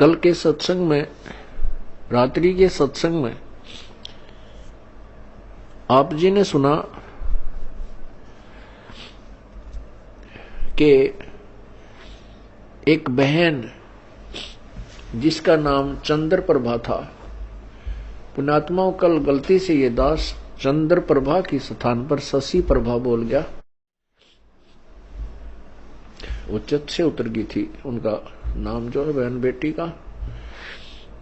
कल के सत्संग में, रात्रि के सत्संग में आप जी ने सुना कि एक बहन जिसका नाम चंद्र प्रभा था, पुण्यात्माओं कल गलती से ये दास चंद्र प्रभा की स्थान पर शशि प्रभा बोल गया, वो चत से उतर गई थी उनका नाम जो है बहन बेटी का,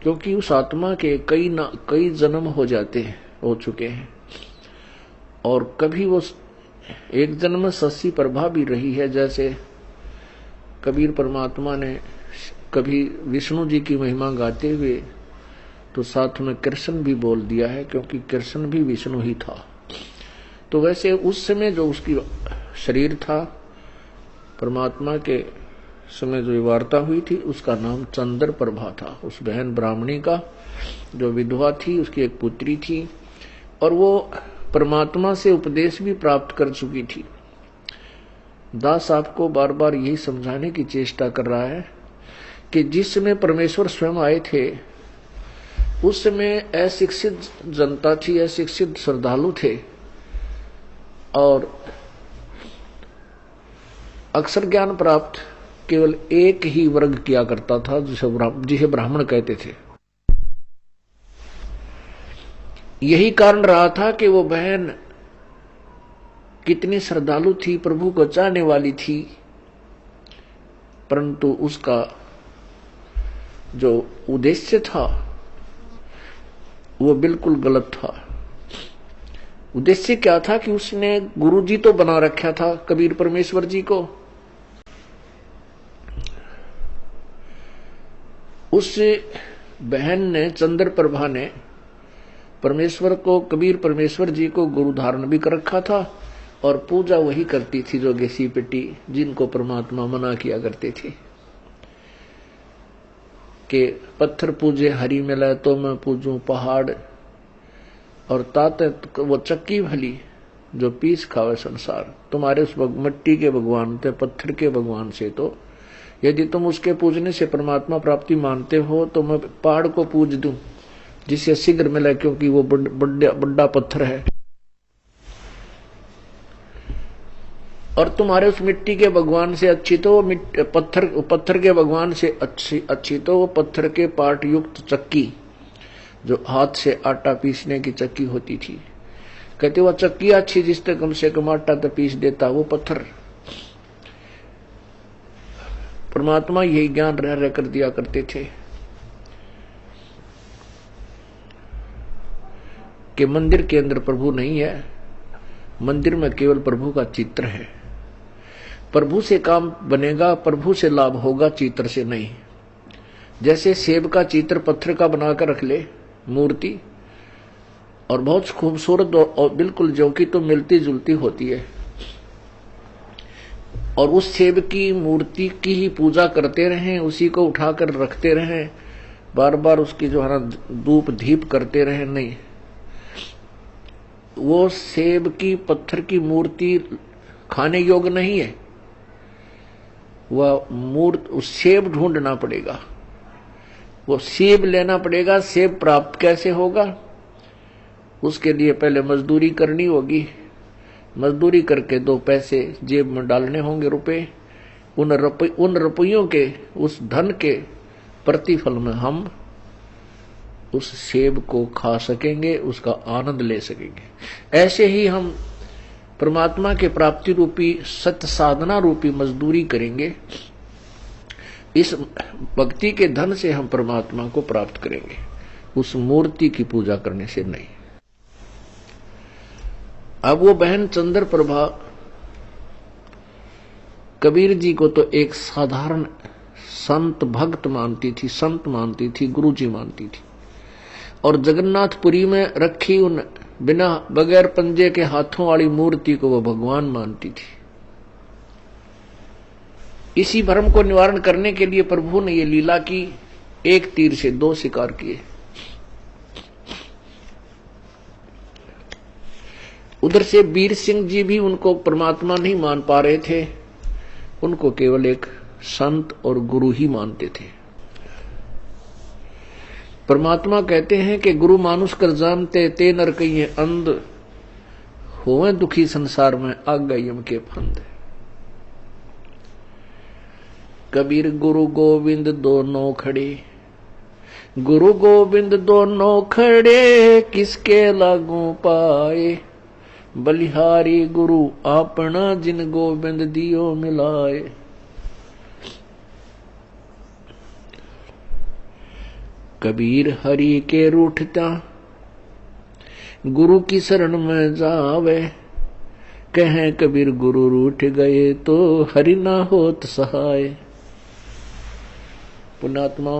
क्योंकि उस आत्मा के कई जन्म हो चुके हैं और कभी वो एक जन्म में शशि प्रभा भी रही है। जैसे कबीर परमात्मा ने कभी विष्णु जी की महिमा गाते हुए तो साथ में कृष्ण भी बोल दिया है, क्योंकि कृष्ण भी विष्णु ही था। तो वैसे उस समय जो उसकी शरीर था, परमात्मा के समय जो वार्ता हुई थी, उसका नाम चंद्र प्रभा था। उस बहन ब्राह्मणी का जो विधवा थी, उसकी एक पुत्री थी और वो परमात्मा से उपदेश भी प्राप्त कर चुकी थी। दास आपको बार बार यही समझाने की चेष्टा कर रहा है कि जिस समय परमेश्वर स्वयं आए थे, उस समय अशिक्षित जनता थी, अशिक्षित श्रद्धालु थे और अक्षर ज्ञान प्राप्त केवल एक ही वर्ग किया करता था, जिसे ब्राह्मण कहते थे। यही कारण रहा था कि वो बहन कितनी श्रद्धालु थी, प्रभु को चाहने वाली थी, परंतु उसका जो उद्देश्य था वो बिल्कुल गलत था। उद्देश्य क्या था कि उसने गुरु जी तो बना रखा था कबीर परमेश्वर जी को, उस बहन ने चंद्र प्रभा ने परमेश्वर को, कबीर परमेश्वर जी को गुरु धारण भी कर रखा था और पूजा वही करती थी जो गेसी पेटी, जिनको परमात्मा मना किया करते थे कि पत्थर पूजे हरि मिले तो मैं पूजूं पहाड़, और ताते वो चक्की भली जो पीस खावे संसार। तुम्हारे उस मिट्टी के भगवान थे, पत्थर के भगवान से तो यदि तुम उसके पूजने से परमात्मा प्राप्ति मानते हो तो मैं पहाड़ को पूज दूं जिससे शीघ्र मिले, क्योंकि वो बड़ा पत्थर है। और तुम्हारे उस मिट्टी के भगवान से अच्छी तो वो पत्थर के भगवान से अच्छी तो वो पत्थर के पार्ट युक्त चक्की, जो हाथ से आटा पीसने की चक्की होती थी। कहते वो चक्की अच्छी जिससे कम से कम आटा तो पीस देता, वो पत्थर। परमात्मा यही ज्ञान रह कर दिया करते थे कि मंदिर के अंदर प्रभु नहीं है, मंदिर में केवल प्रभु का चित्र है। प्रभु से काम बनेगा, प्रभु से लाभ होगा, चित्र से नहीं। जैसे सेब का चित्र पत्थर का बनाकर रख ले मूर्ति, और बहुत खूबसूरत और बिल्कुल जो कि तो मिलती जुलती होती है, और उस सेब की मूर्ति की ही पूजा करते रहें, उसी को उठाकर रखते रहें, बार बार उसकी जो है ना धूप दीप करते रहें, नहीं, वो सेब की पत्थर की मूर्ति खाने योग्य नहीं है। वह सेब ढूंढना पड़ेगा, वो सेब लेना पड़ेगा। सेब प्राप्त कैसे होगा? उसके लिए पहले मजदूरी करनी होगी, मजदूरी करके 2 पैसे जेब में डालने होंगे, रुपए। उन रुपयों के, उस धन के प्रतिफल में हम उस सेब को खा सकेंगे, उसका आनंद ले सकेंगे। ऐसे ही हम परमात्मा के प्राप्ति रूपी सत्य साधना रूपी मजदूरी करेंगे। इस भक्ति के धन से हम परमात्मा को प्राप्त करेंगे, उस मूर्ति की पूजा करने से नहीं। अब वो बहन चंद्र प्रभा कबीर जी को तो एक साधारण संत भक्त मानती थी, संत मानती थी, गुरु जी मानती थी, और जगन्नाथपुरी में रखी उन बिना बगैर पंजे के हाथों वाली मूर्ति को वो भगवान मानती थी। इसी भ्रम को निवारण करने के लिए प्रभु ने ये लीला की, एक तीर से 2 शिकार किए। उधर से वीर सिंह जी भी उनको परमात्मा नहीं मान पा रहे थे, उनको केवल एक संत और गुरु ही मानते थे। परमात्मा कहते हैं कि गुरु मानुष कर जानते ते नर कहिए अंध, होवे दुखी संसार में आग गए यम के फंद। कबीर गुरु गोविंद दोनों खड़े, गुरु गोविंद दोनों खड़े, किसके लागू पाए, बलिहारी गुरु अपना जिन गोविंद दियो मिलाए। कबीर हरि के रूठता, गुरु की शरण में जावे, कहें कबीर गुरु रूठ गए तो हरि ना होत सहाय। पुण्यात्मा,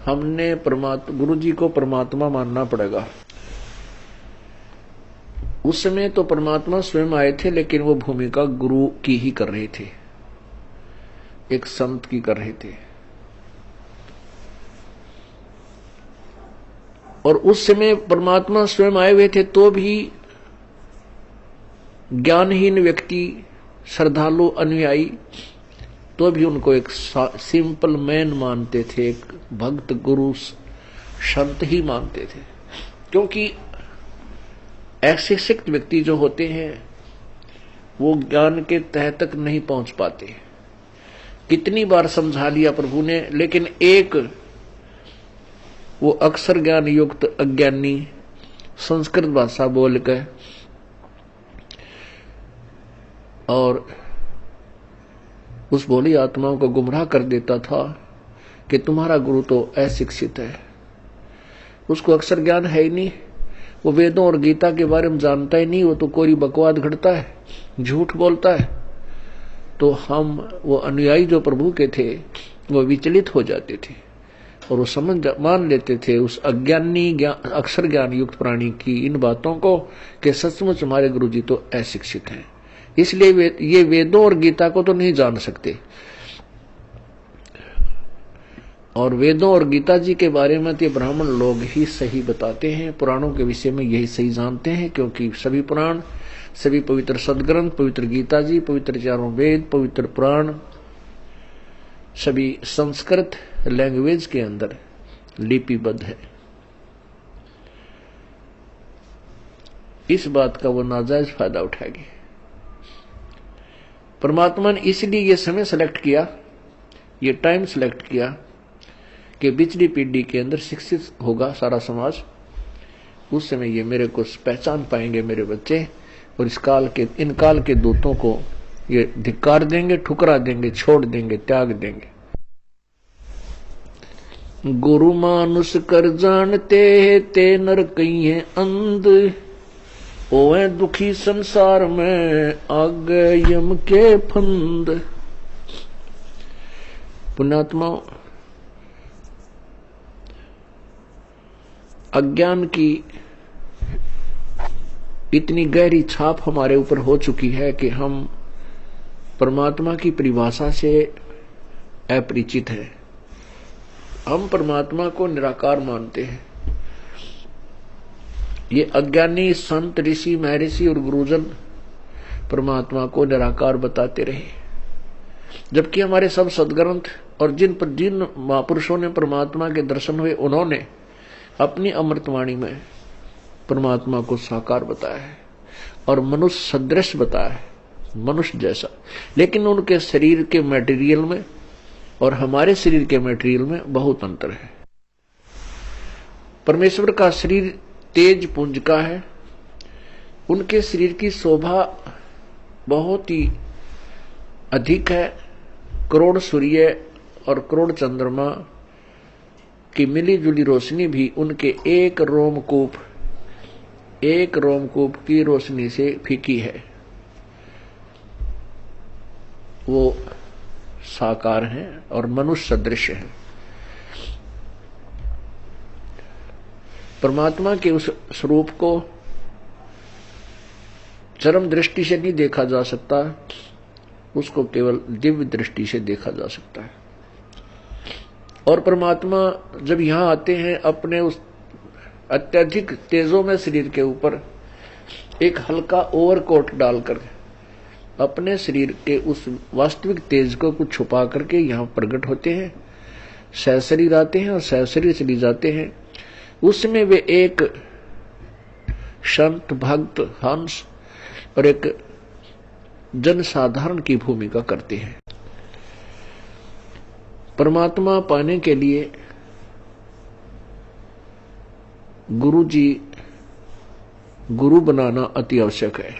हमने गुरु जी को परमात्मा मानना पड़ेगा। उस समय तो परमात्मा स्वयं आए थे, लेकिन वो भूमिका गुरु की ही कर रहे थे, एक संत की कर रहे थे। और उस समय परमात्मा स्वयं आए हुए थे तो भी ज्ञानहीन व्यक्ति, श्रद्धालु, अनुयायी, तो भी उनको एक सिंपल मैन मानते थे, एक भक्त गुरु संत ही मानते थे। क्योंकि ऐसे शिक्षित व्यक्ति जो होते हैं वो ज्ञान के तह तक नहीं पहुंच पाते। कितनी बार समझा लिया प्रभु ने, लेकिन एक वो अक्षर ज्ञान युक्त अज्ञानी संस्कृत भाषा बोलकर और उस भोली आत्माओं को गुमराह कर देता था कि तुम्हारा गुरु तो अशिक्षित है, उसको अक्षर ज्ञान है ही नहीं, वो वेदों और गीता के बारे में जानता ही नहीं, वो तो कोई बकवाद घड़ता है, झूठ बोलता है। तो हम वो अनुयायी जो प्रभु के थे वो विचलित हो जाते थे और वो मान लेते थे उस अज्ञानी अक्षर ज्ञान युक्त प्राणी की इन बातों को कि सचमुच हमारे गुरु जी तो अशिक्षित हैं, इसलिए ये वेदों और गीता को तो नहीं जान सकते। और वेदों और गीता जी के बारे में तो ब्राह्मण लोग ही सही बताते हैं, पुराणों के विषय में यही सही जानते हैं, क्योंकि सभी पुराण, सभी पवित्र सदग्रंथ, पवित्र गीता जी, पवित्र चारों वेद, पवित्र पुराण सभी संस्कृत लैंग्वेज के अंदर लिपिबद्ध है। इस बात का वो नाजायज फायदा उठाएगी। परमात्मा ने इसलिए ये समय सेलेक्ट किया, ये टाइम सेलेक्ट किया कि पिछली पीढ़ी के अंदर शिक्षित होगा सारा समाज, उस समय ये मेरे को पहचान पाएंगे मेरे बच्चे, और इन काल के दूतों को ये धिक्कार देंगे, ठुकरा देंगे, छोड़ देंगे, त्याग देंगे। गुरु मानुष कर जानते ते नर कहिए अंध, ओए दुखी संसार में आग यम के फंद। पुण्यात्मा, अज्ञान की इतनी गहरी छाप हमारे ऊपर हो चुकी है कि हम परमात्मा की परिभाषा से अपरिचित हैं। हम परमात्मा को निराकार मानते हैं। ये अज्ञानी संत, ऋषि, महर्षि और गुरुजन परमात्मा को निराकार बताते रहे, जबकि हमारे सब सदग्रंथ और जिन महापुरुषों ने परमात्मा के दर्शन हुए, उन्होंने अपनी अमृतवाणी में परमात्मा को साकार बताया है और मनुष्य सदृश बताया है, मनुष्य जैसा। लेकिन उनके शरीर के मटेरियल में और हमारे शरीर के मटेरियल में बहुत अंतर है। परमेश्वर का शरीर तेज पुंज का है, उनके शरीर की शोभा बहुत ही अधिक है। करोड़ सूर्य और करोड़ चंद्रमा की मिली जुली रोशनी भी उनके एक रोमकूप की रोशनी से फीकी है। वो साकार है और मनुष्य सदृश है। परमात्मा के उस स्वरूप को चरम दृष्टि से नहीं देखा जा सकता, उसको केवल दिव्य दृष्टि से देखा जा सकता है। और परमात्मा जब यहां आते हैं, अपने उस अत्यधिक तेजों में शरीर के ऊपर एक हल्का ओवरकोट डालकर अपने शरीर के उस वास्तविक तेज को कुछ छुपा करके यहां प्रकट होते हैं सहशरीर आते हैं और सहशरीर चली जाते हैं। उसमें वे एक संत, भक्त, हंस और एक जनसाधारण की भूमिका करते हैं। परमात्मा पाने के लिए गुरु जी, गुरु बनाना अति आवश्यक है।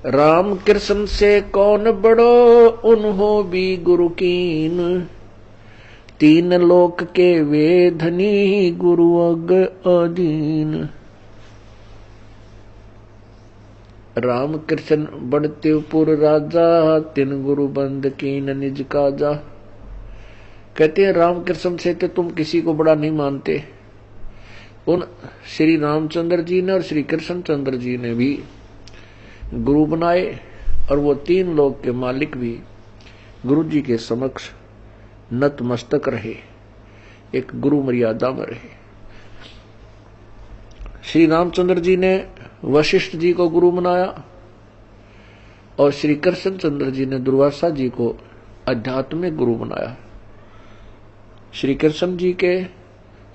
राम कृष्ण से कौन बड़ो, उन्हों भी गुरु कीन, तीन लोक के वे धनी, गुरु अग अधीन। राम कृष्ण बढ़ते पुर राजा, तिन गुरु बंद कीन निज काजा। कहते हैं राम कृष्ण से तो तुम किसी को बड़ा नहीं मानते। उन श्री रामचंद्र जी ने और श्री कृष्ण चंद्र जी ने भी गुरु बनाए और वो तीन लोक के मालिक भी गुरु जी के समक्ष नतमस्तक रहे, एक गुरु मर्यादा में रहे। श्री रामचंद्र जी ने वशिष्ठ जी को गुरु बनाया और श्री कृष्ण चंद्र जी ने दुर्वासा जी को आध्यात्मिक गुरु बनाया। श्री कृष्ण जी के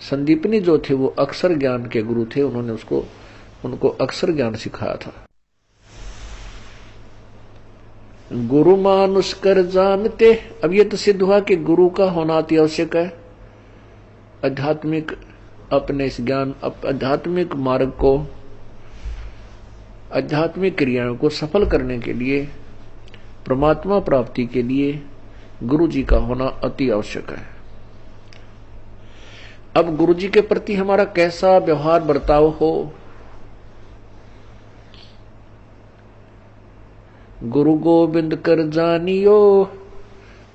संदीपनी जो थे वो अक्षर ज्ञान के गुरु थे, उन्होंने उनको अक्षर ज्ञान सिखाया था। गुरु मानुष कर जानते, अब ये तो सिद्ध हुआ कि गुरु का होना अति आवश्यक है। आध्यात्मिक अपने इस ज्ञान, आध्यात्मिक मार्ग को, आध्यात्मिक क्रियाओं को सफल करने के लिए, परमात्मा प्राप्ति के लिए गुरु जी का होना अति आवश्यक है। अब गुरु जी के प्रति हमारा कैसा व्यवहार बर्ताव हो। गुरु गोविंद कर जानियो,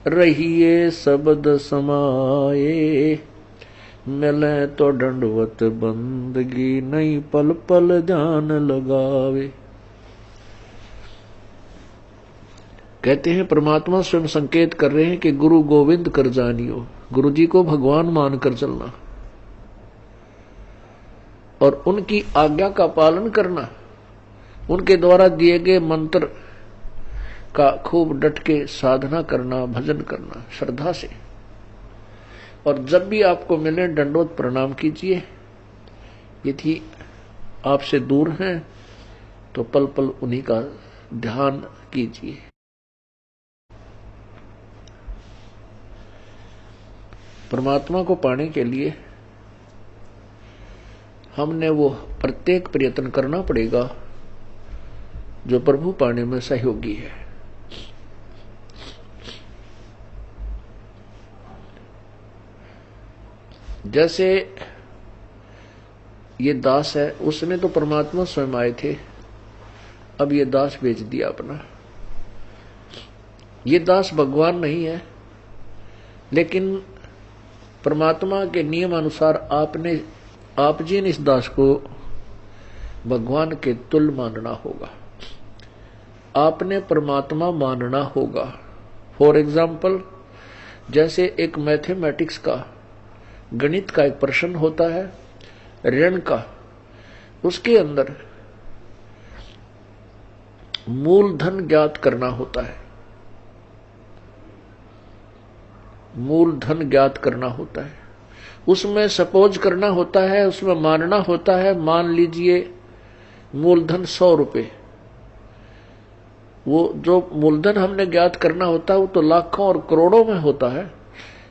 रहिए शब्द समाये, मिले तो दंडवत बंदगी, नहीं पल पल ध्यान लगावे। कहते हैं परमात्मा स्वयं संकेत कर रहे हैं कि गुरु गोविंद कर जानियो, गुरु जी को भगवान मानकर चलना और उनकी आज्ञा का पालन करना, उनके द्वारा दिए गए मंत्र का खूब डट के साधना करना, भजन करना श्रद्धा से। और जब भी आपको मिले दंडोत प्रणाम कीजिए। यदि आपसे दूर हैं तो पल पल उन्हीं का ध्यान कीजिए। परमात्मा को पाने के लिए हमने वो प्रत्येक प्रयत्न करना पड़ेगा जो प्रभु पाने में सहयोगी है। जैसे ये दास है, उसने तो परमात्मा स्वयं आए थे, अब ये दास बेच दिया अपना। ये दास भगवान नहीं है, लेकिन परमात्मा के नियम अनुसार आप जी ने इस दास को भगवान के तुल्य मानना होगा। आपने परमात्मा मानना होगा। फॉर एग्जाम्पल, जैसे एक मैथमेटिक्स का, गणित का एक प्रश्न होता है ऋण का, उसके अंदर मूलधन ज्ञात करना होता है। मूलधन ज्ञात करना होता है, उसमें सपोज करना होता है, उसमें मानना होता है, मान लीजिए मूलधन 100 रुपए। वो जो मूलधन हमने ज्ञात करना होता है वो तो लाखों और करोड़ों में होता है,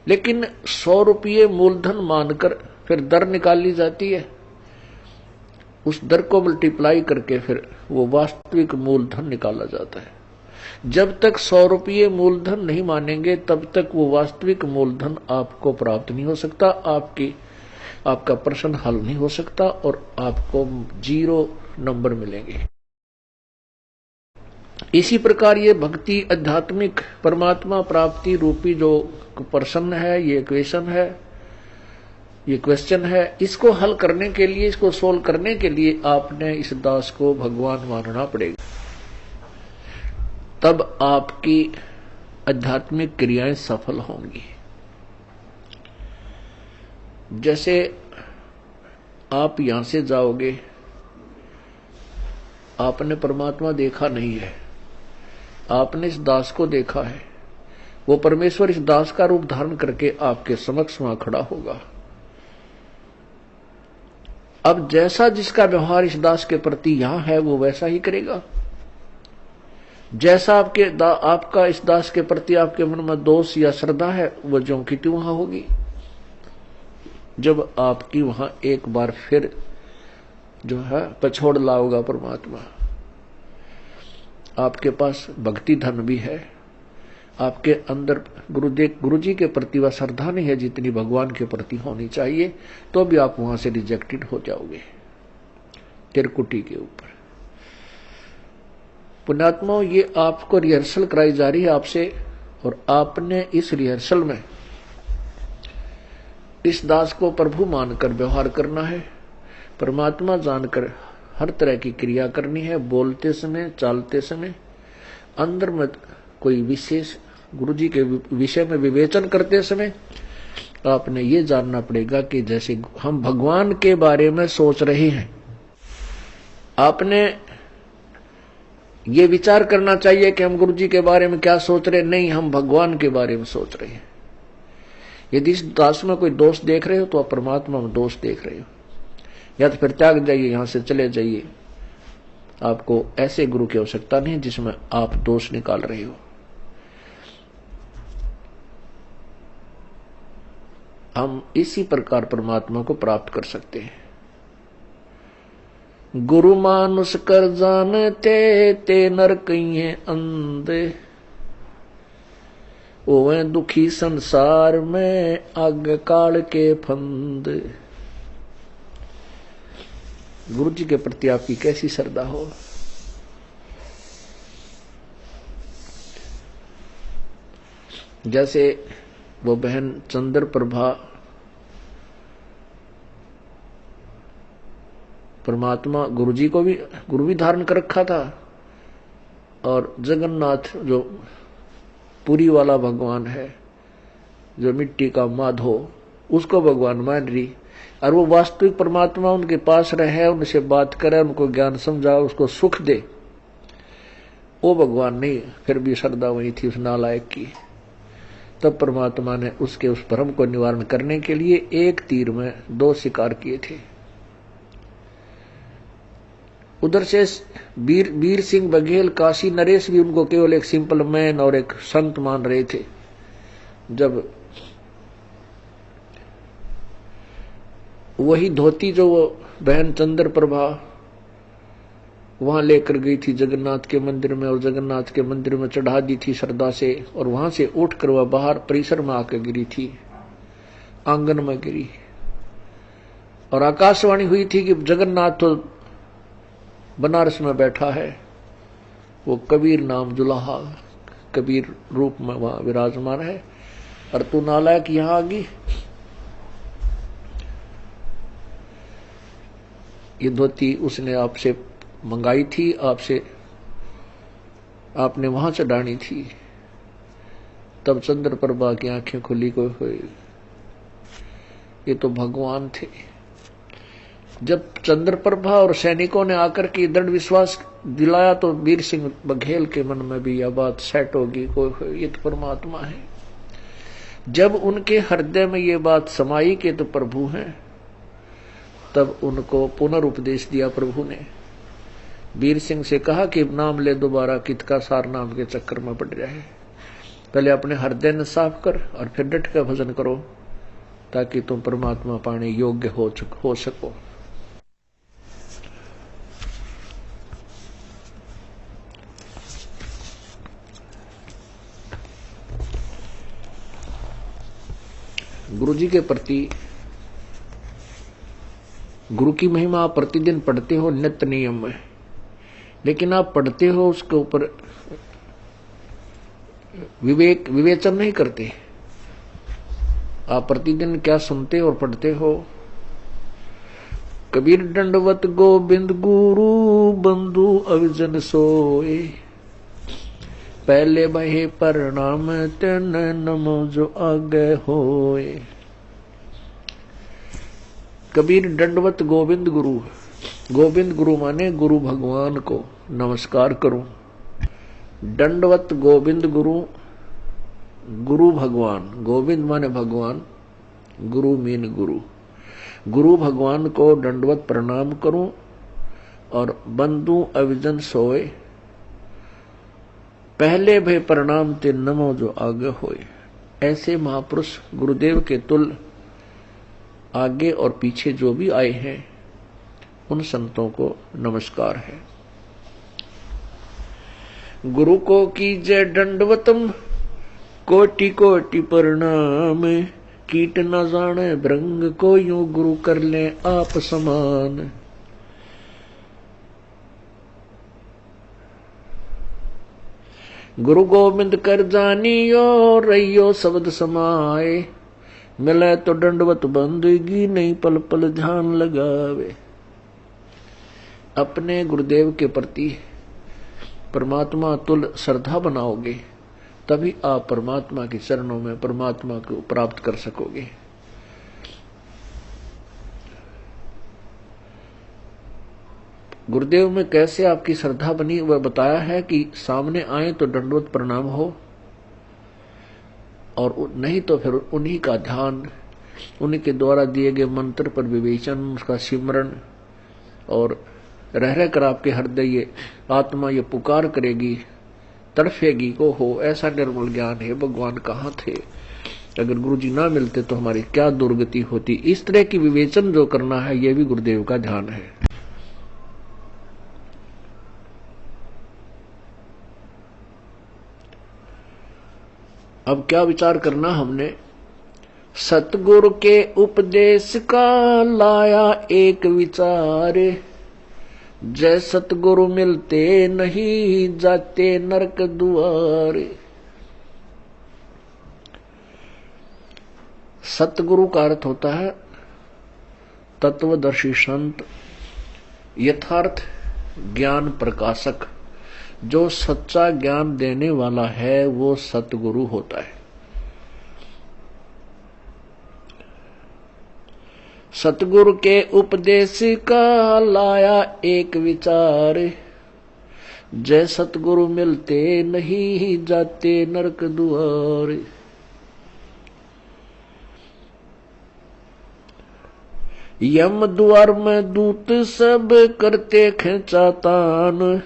लेकिन 100 रुपये मूलधन मानकर फिर दर निकाल ली जाती है। उस दर को मल्टीप्लाई करके फिर वो वास्तविक मूलधन निकाला जाता है। जब तक 100 रुपये मूलधन नहीं मानेंगे तब तक वो वास्तविक मूलधन आपको प्राप्त नहीं हो सकता, आपका प्रश्न हल नहीं हो सकता और आपको 0 नंबर मिलेंगे। इसी प्रकार ये भक्ति, आध्यात्मिक परमात्मा प्राप्ति रूपी जो प्रश्न है, ये इक्वेशन है, ये क्वेश्चन है, इसको हल करने के लिए, इसको सोल्व करने के लिए आपने इस दास को भगवान मानना पड़ेगा। तब आपकी आध्यात्मिक क्रियाएं सफल होंगी। जैसे आप यहां से जाओगे, आपने परमात्मा देखा नहीं है, आपने इस दास को देखा है, वो परमेश्वर इस दास का रूप धारण करके आपके समक्ष वहां खड़ा होगा। अब जैसा जिसका व्यवहार इस दास के प्रति यहां है वो वैसा ही करेगा। जैसा आपका इस दास के प्रति आपके मन में दोष या श्रद्धा है वो ज्यों की त्यों वहां होगी। जब आपकी वहां एक बार फिर जो है पछोड़ लाओगा परमात्मा, आपके पास भक्ति धन भी है, आपके अंदर गुरु जी के प्रति वह श्रद्धा नहीं है जितनी भगवान के प्रति होनी चाहिए, तो भी आप वहां से रिजेक्टेड हो जाओगे तिरकुटी के ऊपर। पुण्यात्माओं, ये आपको रिहर्सल कराई जा रही है आपसे, और आपने इस रिहर्सल में इस दास को प्रभु मानकर व्यवहार करना है, परमात्मा जानकर हर तरह की क्रिया करनी है। बोलते समय, चालते समय, अंदर में कोई विशेष गुरु जी के विषय में विवेचन करते समय आपने ये जानना पड़ेगा कि जैसे हम भगवान के बारे में सोच रहे हैं, आपने ये विचार करना चाहिए कि हम गुरु जी के बारे में क्या सोच रहे हैं। नहीं, हम भगवान के बारे में सोच रहे हैं। यदि इस दास में कोई दोष देख रहे हो तो आप परमात्मा में दोष देख रहे हो, या तो फिर त्याग जाइए, यहां से चले जाइए। आपको ऐसे गुरु की आवश्यकता नहीं जिसमें आप दोष निकाल रहे हो। हम इसी प्रकार परमात्मा को प्राप्त कर सकते हैं। गुरु मानुष कर जानते ते नर कहिए अंधे, ओवे दुखी संसार में आग काल के फंद। गुरु जी के प्रति आपकी कैसी श्रद्धा हो। जैसे वो बहन चंद्र प्रभा परमात्मा गुरु जी को भी गुरु भी धारण कर रखा था, और जगन्नाथ जो पुरी वाला भगवान है, जो मिट्टी का माधो, उसको भगवान मान रही, और वो वास्तविक परमात्मा उनके पास रहे, उनसे बात करे, उनको ज्ञान समझा, उसको सुख दे, वो भगवान नहीं। फिर भी श्रद्धा वही थी उस नालायक की। तब परमात्मा ने उसके उस भ्रम को निवारण करने के लिए एक तीर में दो शिकार किए थे। उधर से वीर सिंह बघेल, काशी नरेश भी उनको केवल एक सिंपल मैन और एक संत मान रहे थे। जब वही धोती जो वो बहन चंद्र प्रभा वहां लेकर गई थी जगन्नाथ के मंदिर में, और जगन्नाथ के मंदिर में चढ़ा दी थी श्रद्धा से, और वहां से उठकर वह बाहर परिसर में आकर गिरी थी, आंगन में गिरी, और आकाशवाणी हुई थी कि जगन्नाथ तो बनारस में बैठा है, वो कबीर नाम जुलाहा कबीर रूप में वहां विराजमान है, और तू नालायक यहां आ गई। ये धोती उसने आपसे मंगाई थी, आपने वहां चढ़ानी थी। तब चंद्र प्रभा की आंखें खुली को हुई, ये तो भगवान थे। जब चंद्र प्रभा और सैनिकों ने आकर के दृढ़ विश्वास दिलाया तो वीर सिंह बघेल के मन में भी यह बात सेट होगी, कोई ये तो परमात्मा है। जब उनके हृदय में ये बात समाई कि तो प्रभु हैं, तब उनको पुनरुपदेश दिया प्रभु ने। वीर सिंह से कहा कि नाम ले दोबारा, कित का सार नाम के चक्कर में पड़ रहा है। पहले अपने हृदय ने साफ कर और फिर डट का भजन करो, ताकि तुम परमात्मा पाने योग्य हो सको। गुरु जी के प्रति गुरु की महिमा आप प्रतिदिन पढ़ते हो नित्य नियम में, लेकिन आप पढ़ते हो उसके ऊपर विवेचन नहीं करते। आप प्रतिदिन क्या सुनते और पढ़ते हो। कबीर दंडवत गोविंद गुरु बंधु अविजन सोए, पहले बहे प्रणाम तेन नमो जो आगे होए। कबीर दंडवत गोविंद गुरु, गोविंद गुरु माने गुरु भगवान को नमस्कार करूं। दंडवत गोविंद गुरु गुरु भगवान, गोविंद माने भगवान, गुरु मीन गुरु, गुरु भगवान को दंडवत प्रणाम करूं और बंदू अविजन सोए, पहले भय प्रणाम ते नमो जो आगे होए। ऐसे महापुरुष गुरुदेव के तुल्य आगे और पीछे जो भी आए हैं उन संतों को नमस्कार है। गुरु को कीजय दंडवतम, कोटि कोटि प्रणाम, कीट न जाने भृंग को यूं गुरु कर ले आप समान। गुरु गोविंद कर जानियो, रहियो शब्द समाए, मिले तो दंडवत बंदगी, नहीं पल पल ध्यान लगावे। अपने गुरुदेव के प्रति परमात्मा तुल श्रद्धा बनाओगे तभी आप परमात्मा के चरणों में परमात्मा को प्राप्त कर सकोगे। गुरुदेव में कैसे आपकी श्रद्धा बनी वह बताया है कि सामने आए तो दंडवत प्रणाम हो, और नहीं तो फिर उन्हीं का ध्यान, उन्हीं के द्वारा दिए गए मंत्र पर विवेचन, उसका सिमरण, और रह रह कर आपके हृदय ये आत्मा ये पुकार करेगी, तड़फेगी को हो ऐसा निर्मल ज्ञान है भगवान कहाँ थे, अगर गुरु जी ना मिलते तो हमारी क्या दुर्गति होती। इस तरह की विवेचन जो करना है ये भी गुरुदेव का ध्यान है। अब क्या विचार करना हमने, सतगुरु के उपदेश का लाया एक विचार, जय सतगुरु मिलते नहीं जाते नरक द्वार। सतगुरु का अर्थ होता है तत्वदर्शी संत, यथार्थ ज्ञान प्रकाशक। जो सच्चा ज्ञान देने वाला है वो सतगुरु होता है। सतगुरु के उपदेश का लाया एक विचार, जय सतगुरु मिलते नहीं जाते नरक द्वार। यम द्वार में दूत सब करते खेचातान,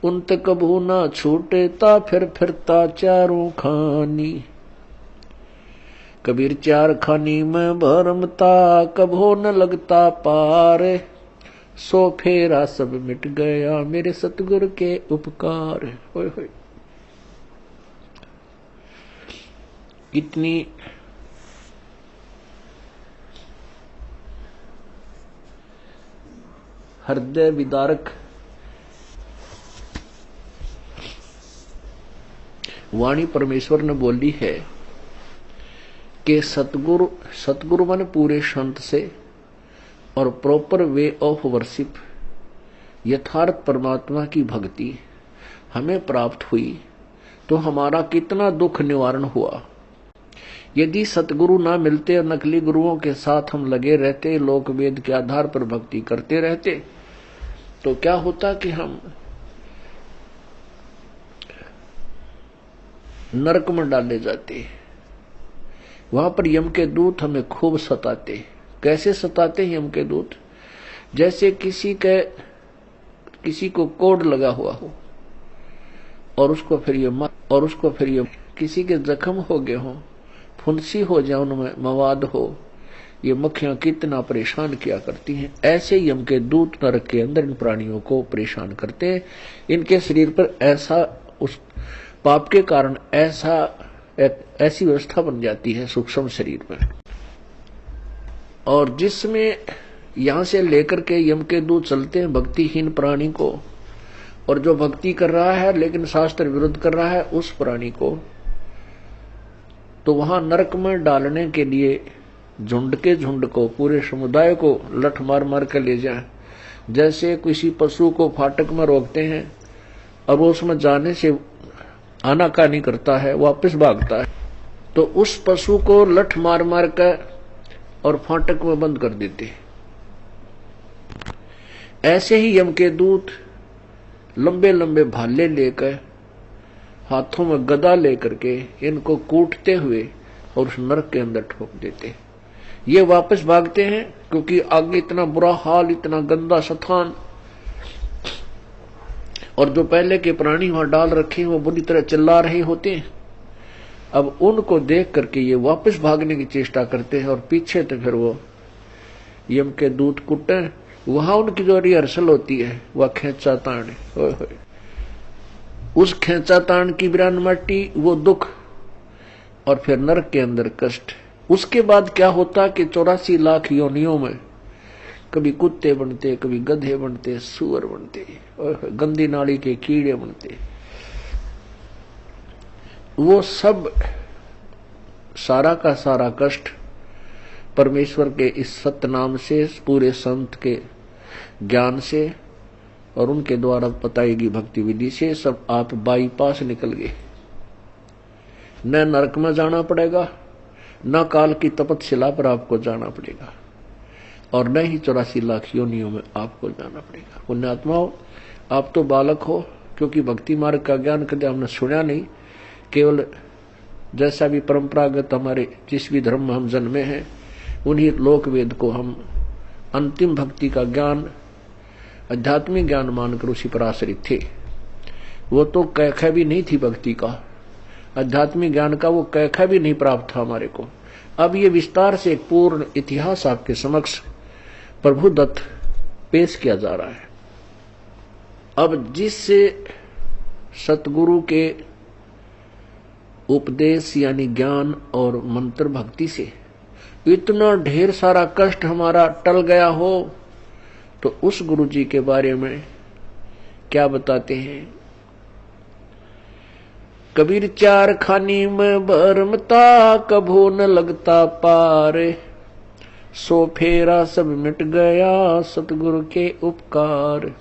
उन तक कभू ना छूटेता फिर फिरता चारों खानी। कबीर चार खानी में भरमता कभो न लगता पार, सो फेरा सब मिट गया मेरे सतगुरु के उपकार। होय होय, कितनी हृदय विदारक वाणी परमेश्वर ने बोली है कि सतगुरु माने पूरे संत से और प्रॉपर वे ऑफ वर्शिप, यथार्थ परमात्मा की भक्ति हमें प्राप्त हुई तो हमारा कितना दुख निवारण हुआ। यदि सतगुरु ना मिलते और नकली गुरुओं के साथ हम लगे रहते, लोक वेद के आधार पर भक्ति करते रहते, तो क्या होता कि हम नरक में डाले जाते। वहां पर यम के दूत हमें खूब सताते। कैसे सताते हैं यम के दूत? जैसे किसी को कोड लगा हुआ हो और उसको फिर ये किसी के जख्म हो गए हो, फुंसी हो जाए, उनमें मवाद हो, ये मक्खियां कितना परेशान किया करती हैं। ऐसे यम के दूत नरक के अंदर इन प्राणियों को परेशान करते हैं। इनके शरीर पर ऐसा उस पाप के कारण ऐसी व्यवस्था बन जाती है सूक्ष्म शरीर में, और जिसमें यहां से लेकर के यम के दूत चलते हैं भक्तिहीन प्राणी को, और जो भक्ति कर रहा है लेकिन शास्त्र विरुद्ध कर रहा है उस प्राणी को, तो वहां नरक में डालने के लिए झुंड के झुंड को, पूरे समुदाय को लठ मार मार कर ले जाए। जैसे किसी पशु को फाटक में रोकते हैं और वो उसमें जाने से आनाकानी करता है, वापस भागता है, तो उस पशु को लठ मार मार कर और फाटक में बंद कर देते। ऐसे ही यम के दूत लंबे लंबे भाले लेकर हाथों में गदा लेकर के इनको कूटते हुए और उस नरक के अंदर ठोक देते। ये वापस भागते हैं क्योंकि आगे इतना बुरा हाल, इतना गंदा स्थान, और जो पहले के प्राणी वहां डाल रखे हैं वो बुरी तरह चिल्ला रहे होते हैं। अब उनको देख करके ये वापस भागने की चेष्टा करते हैं और पीछे तो फिर वो यम के दूत कुटे। वहां उनकी जो रिहर्सल होती है वह खेचा ताण, उस खेचा ताण की बिरान मट्टी, वो दुख, और फिर नरक के अंदर कष्ट। उसके बाद क्या होता कि 84 लाख योनियों में कभी कुत्ते बनते, कभी गधे बनते, सुअर बनते, और गंदी नाली के कीड़े बनते। वो सब सारा का सारा कष्ट परमेश्वर के इस सत्य नाम से, पूरे संत के ज्ञान से और उनके द्वारा बताई गई भक्ति विधि से सब आप बाईपास निकल गए। न नरक में जाना पड़ेगा, न काल की तपस्या पर आपको जाना पड़ेगा, और न ही 84 लाख योनियों में आपको जाना पड़ेगा। पुण्यात्माओं, आप तो बालक हो, क्योंकि भक्ति मार्ग का ज्ञान कभी हमने सुना नहीं। केवल जैसा भी परंपरागत हमारे जिस भी धर्म में हम जन्मे हैं उन्हीं लोक वेद को हम अंतिम भक्ति का ज्ञान, आध्यात्मिक ज्ञान मानकर उसी पर आश्रित थे। वो तो कैखा भी नहीं थी भक्ति का, आध्यात्मिक ज्ञान का वो कैखा भी नहीं प्राप्त था हमारे को। अब ये विस्तार से एक पूर्ण इतिहास आपके समक्ष प्रभु दत्त पेश किया जा रहा है। अब जिससे सतगुरु के उपदेश यानी ज्ञान और मंत्र भक्ति से इतना ढेर सारा कष्ट हमारा टल गया हो, तो उस गुरु जी के बारे में क्या बताते हैं। कबीर चार खानी में भरमता, कभो न लगता पार, सो फेरा सब मिट गया सतगुरु के उपकार।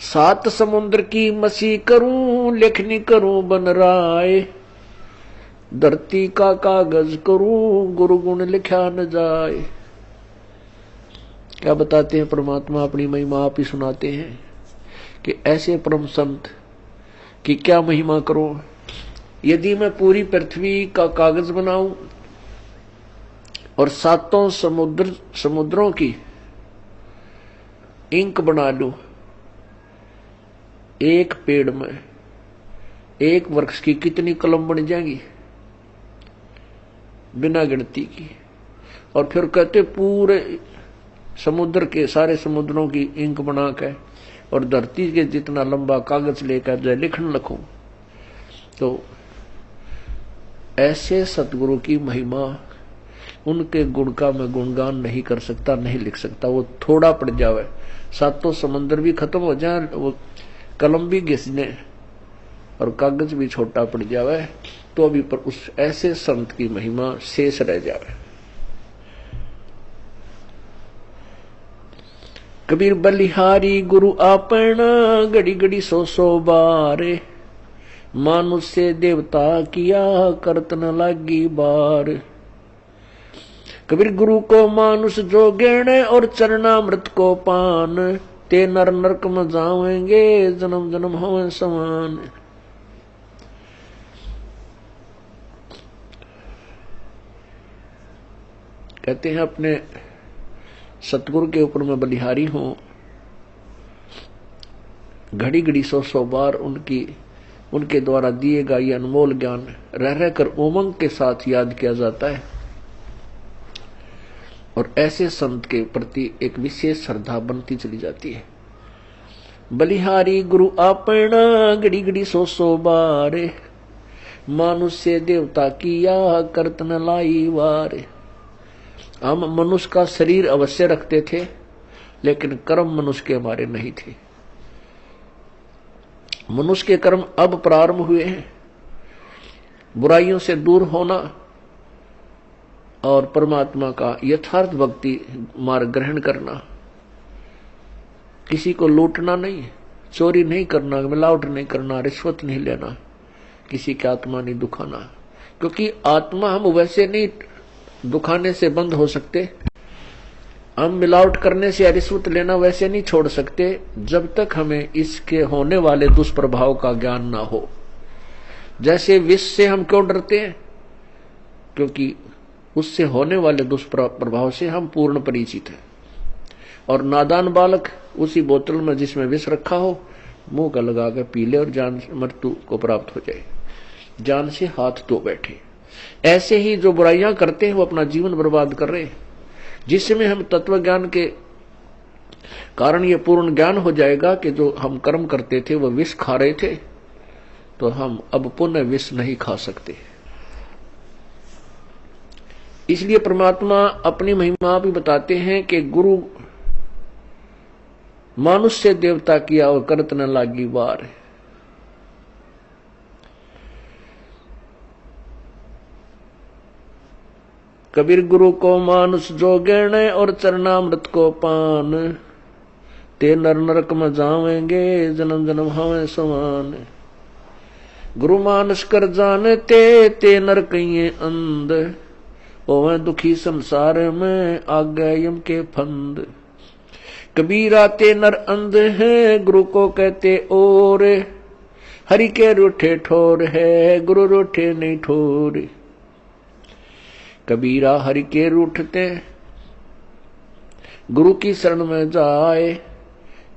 7 समुद्र की मसी करूं, लेखनी करूं बन राय, धरती का कागज करूं, गुरु गुण लिखा न जाए। क्या बताते हैं परमात्मा, अपनी महिमा आप ही सुनाते हैं कि ऐसे परम संत की क्या महिमा करूं। यदि मैं पूरी पृथ्वी का कागज बनाऊं और 7 समुद्रों की इंक बना लूं, एक पेड़ में एक वृक्ष की कितनी कलम बन जाएंगी बिना गिनती की। और फिर कहते पूरे समुद्र के सारे समुद्रों की इंक बना के और धरती के जितना लंबा कागज लेकर जो लिखन लिखूं, तो ऐसे सतगुरु की महिमा, उनके गुण का मैं गुणगान नहीं कर सकता, नहीं लिख सकता। वो थोड़ा पड़ जावे, 7 समुद्र भी खत्म हो जाए, वो कलम भी घिसने और कागज भी छोटा पड़ जावे, तो अभी पर उस ऐसे संत की महिमा शेष रह जावे। कबीर बलिहारी गुरु आपना, घड़ी घड़ी 100 बार, मानुष से देवता किया करत न लागी बार। कबीर गुरु को मानुष जो गेणे, और चरणामृत को पान, ते नर नरक में जावेंगे जन्म जन्म होवे समान। कहते हैं अपने सतगुरु के ऊपर मैं बलिहारी हूं, घड़ी घड़ी 100 बार उनके द्वारा दिए गए ये अनमोल ज्ञान रह रहकर उमंग के साथ याद किया जाता है, और ऐसे संत के प्रति एक विशेष श्रद्धा बनती चली जाती है। बलिहारी गुरु आपना, घड़ी घड़ी 100 बार, मानुष से देवता किया करत न लाई वार। हम मनुष्य का शरीर अवश्य रखते थे, लेकिन कर्म मनुष्य के हमारे नहीं थे। मनुष्य के कर्म अब प्रारंभ हुए हैं, बुराइयों से दूर होना और परमात्मा का यथार्थ भक्ति मार्ग ग्रहण करना। किसी को लूटना नहीं, चोरी नहीं करना, मिलावट नहीं करना, रिश्वत नहीं लेना, किसी की आत्मा नहीं दुखाना, क्योंकि आत्मा हम वैसे नहीं दुखाने से बंद हो सकते। हम मिलावट करने से या रिश्वत लेना वैसे नहीं छोड़ सकते जब तक हमें इसके होने वाले दुष्प्रभाव का ज्ञान ना हो। जैसे विष से हम क्यों डरते हैं? क्योंकि उससे होने वाले दुष्प्रभाव से हम पूर्ण परिचित हैं। और नादान बालक उसी बोतल में जिसमें विष रखा हो मुंह का लगा कर पी ले और जान मृत्यु को प्राप्त हो जाए, जान से हाथ धो बैठे। ऐसे ही जो बुराइयां करते हैं वो अपना जीवन बर्बाद कर रहे हैं। जिसमें हम तत्व ज्ञान के कारण ये पूर्ण ज्ञान हो जाएगा कि जो हम कर्म करते थे वो विष खा रहे थे, तो हम अब पुनः विष नहीं खा सकते। इसलिए परमात्मा अपनी महिमा भी बताते हैं कि गुरु मानुष से देवता किया और करत न लागी वार। कबीर गुरु को मानुष जो गण और चरणामृत को पान, ते नर नरक में जावेंगे जन्म जन्म हमें समान। गुरु मानुष कर जानते ते नर कहिए अंध, ओवे दुखी संसार में आगे यम के फंद। कबीरा ते नर अंध है गुरु को कहते और, हरि के रूठे ठोर है गुरु रूठे नहीं ठोर। कबीरा हरि के रूठते गुरु की शरण में जाए,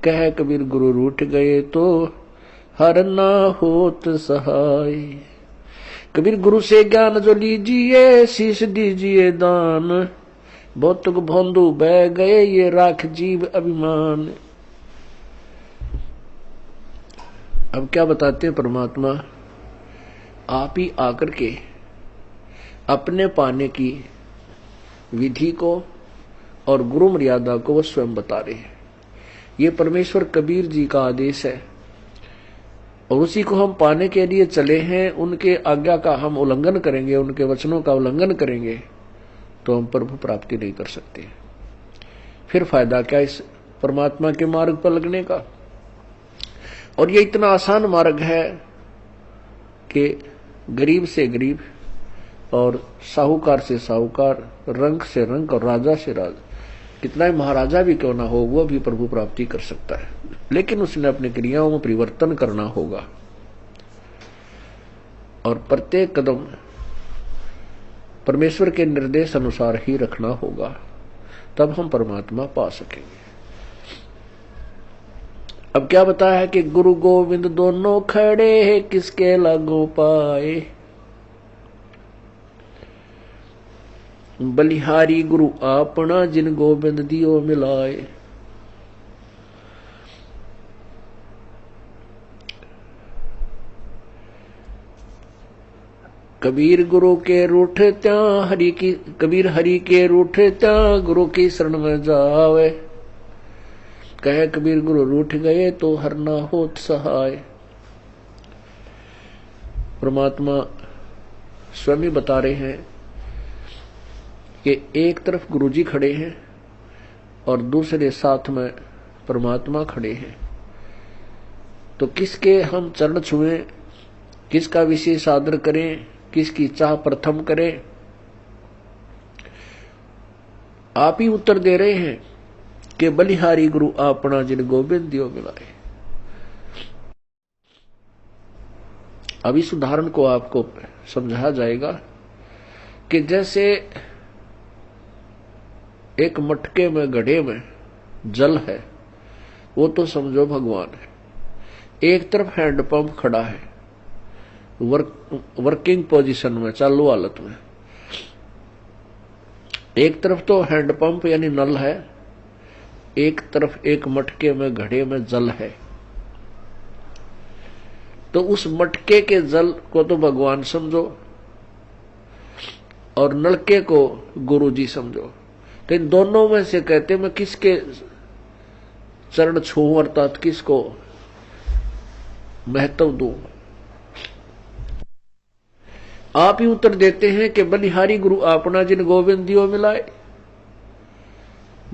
कह कबीर गुरु रूठ गए तो हर ना होत सहाय। कबीर गुरु से ज्ञान जो लीजिए शीश दीजिए दान, भौतुक भोंदू बह गए ये राख जीव अभिमान। अब क्या बताते हैं परमात्मा? आप ही आकर के अपने पाने की विधि को और गुरु मर्यादा को वो स्वयं बता रहे हैं। ये परमेश्वर कबीर जी का आदेश है और उसी को हम पाने के लिए चले हैं। उनके आज्ञा का हम उल्लंघन करेंगे, उनके वचनों का उल्लंघन करेंगे तो हम प्रभु प्राप्ति नहीं कर सकते। फिर फायदा क्या इस परमात्मा के मार्ग पर लगने का? और ये इतना आसान मार्ग है कि गरीब से गरीब और साहूकार से साहूकार, रंक से रंक और राजा से राजा, कितना ही महाराजा भी क्यों ना हो वो भी प्रभु प्राप्ति कर सकता है। लेकिन उसने अपनी क्रियाओं में परिवर्तन करना होगा और प्रत्येक कदम परमेश्वर के निर्देश अनुसार ही रखना होगा, तब हम परमात्मा पा सकेंगे। अब क्या बताया है कि गुरु गोविंद दोनों खड़े किसके लागू पाए। बलिहारी गुरु आपना जिन गोविंद दियो मिलाए। कबीर गुरु के रूठ त्या हरि की, कबीर हरि के रूठ त्या गुरु की शरण में जावे, कहे कबीर गुरु रूठ गए तो हर ना होत सहाय। परमात्मा स्वयं ही बता रहे हैं कि एक तरफ गुरुजी खड़े हैं और दूसरे साथ में परमात्मा खड़े हैं, तो किसके हम चरण छुएं, किसका विशेष आदर करें, किसकी चाह प्रथम करें? आप ही उत्तर दे रहे हैं कि बलिहारी गुरु आपना जिन गोविंद दियो मिलाए। अब इस उदाहरण को आपको समझाया जाएगा कि जैसे एक मटके में, गड्ढे में जल है, वो तो समझो भगवान है। एक तरफ हैंडपंप खड़ा है वर्किंग पोजीशन में, चालू हालत में। एक तरफ तो हैंडपंप यानी नल है, एक तरफ एक मटके में, घड़े में जल है। तो उस मटके के जल को तो भगवान समझो और नलके को गुरु जी समझो। तो इन दोनों में से कहते मैं किसके चरण छूं, अर्थात किसको महत्व दूं? आप ही उत्तर देते हैं कि बलिहारी गुरु आपना जिन गोविंद दियो मिलाए।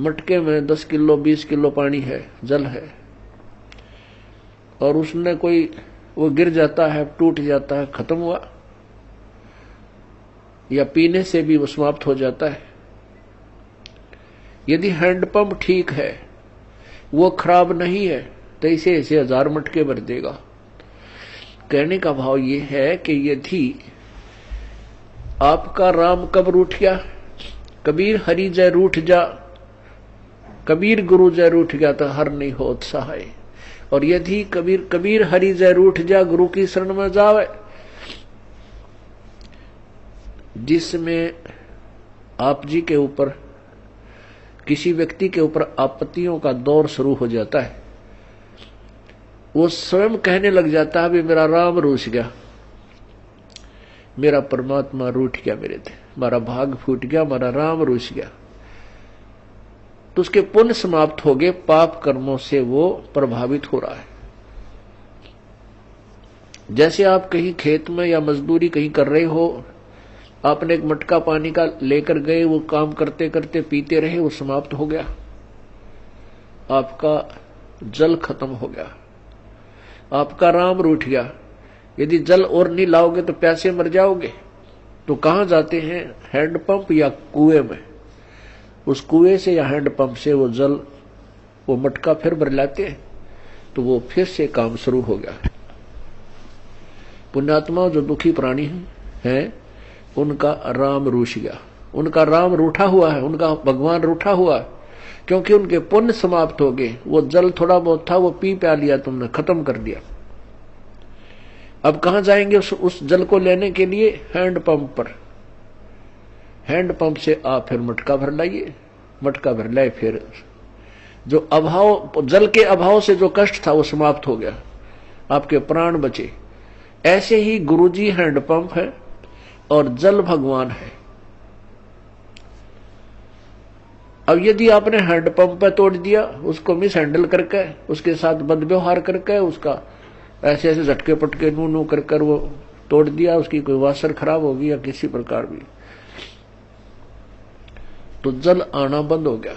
मटके में 10 किलो 20 किलो पानी है, जल है, और उसने कोई वो गिर जाता है, टूट जाता है, खत्म हुआ, या पीने से भी वो समाप्त हो जाता है। यदि हैंडपंप ठीक है, वो खराब नहीं है, तो इसे ऐसे 1000 मटके भर देगा। कहने का भाव ये है कि यदि आपका राम कब रूठ गया, कबीर हरि जय रूठ जा, कबीर गुरु जय रूठ गया तो हर नहीं होत सहाय। और यदि कबीर हरि जय रूठ जा, गुरु की शरण में जावे, जिसमें आप जी के ऊपर, किसी व्यक्ति के ऊपर आपत्तियों का दौर शुरू हो जाता है, वो स्वयं कहने लग जाता है भी मेरा राम रूठ गया, मेरा परमात्मा रूठ गया, मेरे थे मेरा भाग फूट गया, मेरा राम रूठ गया, तो उसके पुण्य समाप्त हो गए, पाप कर्मों से वो प्रभावित हो रहा है। जैसे आप कहीं खेत में या मजदूरी कहीं कर रहे हो, आपने एक मटका पानी का लेकर गए, वो काम करते करते पीते रहे, वो समाप्त हो गया, आपका जल खत्म हो गया, आपका राम रूठ गया। यदि जल और नहीं लाओगे तो प्यासे मर जाओगे। तो कहां जाते हैं? हैंडपंप या कुएं में। उस कुएं से या हैंडपंप से वो जल, वो मटका फिर भर लाते हैं, तो वो फिर से काम शुरू हो गया। पुण्यात्मा जो दुखी प्राणी हैं, उनका राम रूठ गया, उनका राम रूठा हुआ है, उनका भगवान रूठा हुआ है, क्योंकि उनके पुण्य समाप्त हो गए। वो जल थोड़ा बहुत था, वो पी प्या लिया, तुमने खत्म कर दिया। अब कहां जाएंगे उस जल को लेने के लिए? हैंडपंप पर। हैंडपंप से आप फिर मटका भर लाइए, मटका भर लाए, फिर जो अभाव, जल के अभाव से जो कष्ट था वो समाप्त हो गया, आपके प्राण बचे। ऐसे ही गुरुजी हैंडपंप है और जल भगवान है। अब यदि आपने हैंडपंप पे तोड़ दिया, उसको मिस हैंडल करके, उसके साथ बदव्यवहार करके, उसका ऐसे ऐसे झटके पटके नू नू कर कर वो तोड़ दिया, उसकी कोई वासर खराब होगी या किसी प्रकार भी, तो जल आना बंद हो गया।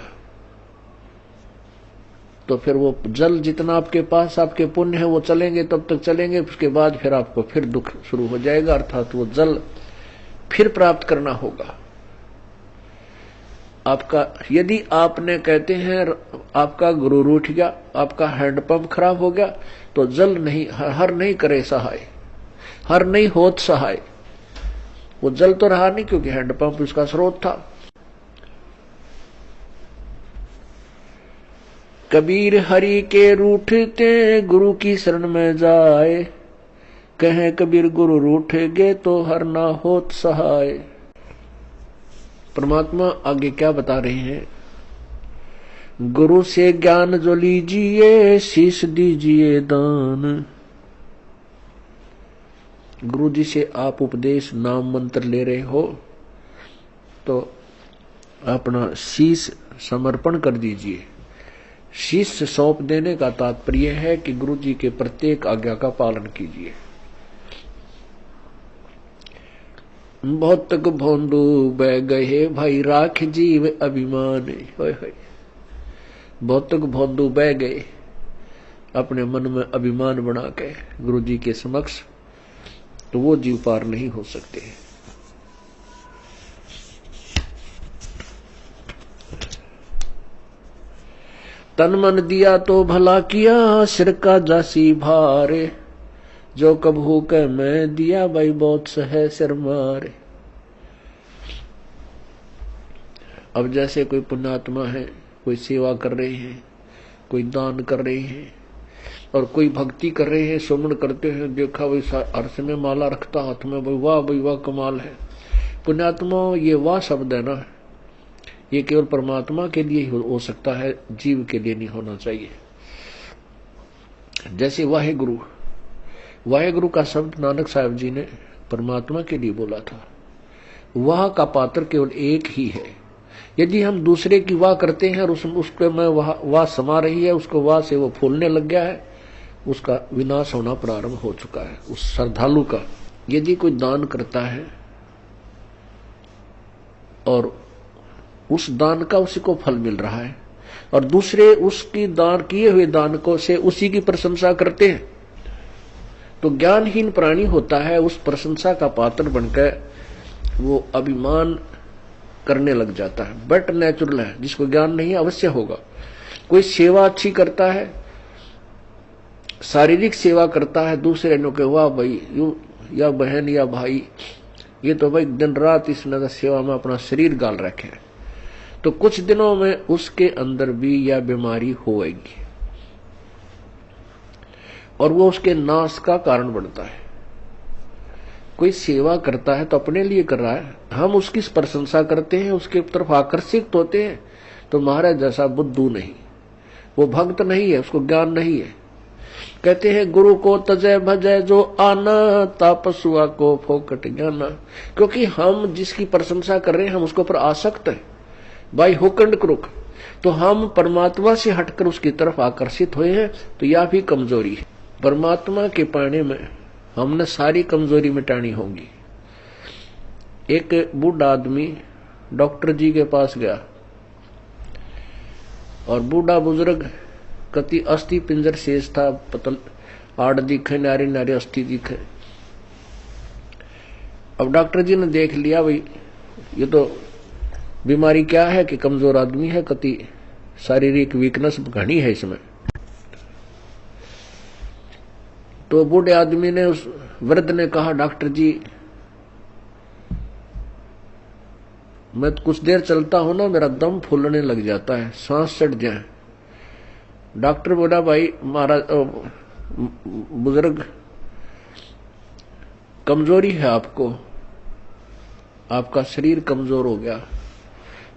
तो फिर वो जल जितना आपके पास आपके पुण्य है वो चलेंगे, तब तक चलेंगे, उसके बाद फिर आपको फिर दुख शुरू हो जाएगा, अर्थात वो जल फिर प्राप्त करना होगा आपका। यदि आपने कहते हैं आपका गुरु रूठ गया, आपका हैंडपंप खराब हो गया, तो जल नहीं, हर नहीं करे सहाय, हर नहीं होत सहाय। वो जल तो रहा नहीं, क्योंकि हैंडपंप उसका स्रोत था। कबीर हरि के रूठते गुरु की शरण में जाए, कहे कबीर गुरु रूठ गे तो हर ना होत सहाय। परमात्मा आगे क्या बता रहे हैं? गुरु से ज्ञान जो लीजिए, शीश दीजिए दान। गुरु जी से आप उपदेश नाम मंत्र ले रहे हो, तो अपना शीश समर्पण कर दीजिए। शीश सौंप देने का तात्पर्य है कि गुरु जी के प्रत्येक आज्ञा का पालन कीजिए। बहुत तक भोंदू बह गए भाई, राख जीव अभिमान। बहुत तक भोंदू बह गए अपने मन में अभिमान बना के गुरु जी के समक्ष, तो वो जीव पार नहीं हो सकते। तन मन दिया तो भला किया, सिर का जासी भारे। जो कबहू के मैं दिया, भाई बहुत सहे सिर मारे। अब जैसे कोई पुण्यात्मा है, कोई सेवा कर रहे हैं, कोई दान कर रहे हैं, और कोई भक्ति कर रहे हैं, सुमन करते हैं, देखा भाई अर्श में माला रखता हाथ में, भाई वाह कमाल है। पुण्यात्मा, ये वाह शब्द है ना, ये केवल परमात्मा के लिए ही हो सकता है, जीव के लिए नहीं होना चाहिए। जैसे वाहेगुरु, वाहेगुरु का शब्द नानक साहब जी ने परमात्मा के लिए बोला था। वाह का पात्र केवल एक ही है। यदि हम दूसरे की वाह करते हैं और उसके में वाह समा रही है, उसको वाह से वो फूलने लग गया है, उसका विनाश होना प्रारंभ हो चुका है। उस श्रद्धालु का यदि कोई दान करता है और उस दान का उसी को फल मिल रहा है, और दूसरे उसकी दान किए हुए दान को से उसी की प्रशंसा करते हैं, तो ज्ञानहीन प्राणी होता है, उस प्रशंसा का पात्र बनकर वो अभिमान करने लग जाता है। बट नेचुरल है, जिसको ज्ञान नहीं है अवश्य होगा। कोई सेवा अच्छी करता है, शारीरिक सेवा करता है दूसरे ने, वाह भाई या बहन या भाई, ये तो भाई दिन रात इसने सेवा में अपना शरीर गाल रखे है, तो कुछ दिनों में उसके अंदर भी यह बीमारी होएगी और वो उसके नाश का कारण बनता है। कोई सेवा करता है तो अपने लिए कर रहा है, हम उसकी प्रशंसा करते हैं, उसके तरफ आकर्षित होते हैं, तो महाराज जैसा बुद्धू नहीं, वो भक्त नहीं है, उसको ज्ञान नहीं है। कहते हैं गुरु को तजय भजय जो आना, तापसुआ को फोकट ज्ञाना। क्योंकि हम जिसकी प्रशंसा कर रहे हैं हम उसके ऊपर आसक्त है बाई हुक एंड क्रुक, तो हम परमात्मा से हटकर उसकी तरफ आकर्षित हुए हैं, तो यह भी कमजोरी है। परमात्मा के पाने में हमने सारी कमजोरी मिटानी होगी। एक बूढ़ा आदमी डॉक्टर जी के पास गया और बूढ़ा बुजुर्ग कति अस्थि पिंजर शेष था, पतल आड़ दिखे, नारी नारी अस्थि दिखे। अब डॉक्टर जी ने देख लिया भाई ये तो बीमारी क्या है कि कमजोर आदमी है, कति शारीरिक वीकनेस घनी है इसमें। तो बूढ़े आदमी ने उस वृद्ध ने कहा डॉक्टर जी मैं कुछ देर चलता हूं ना मेरा दम फूलने लग जाता है, सांस चढ़ जाए। डॉक्टर बोला भाई महाराज बुजुर्ग कमजोरी है आपको, आपका शरीर कमजोर हो गया।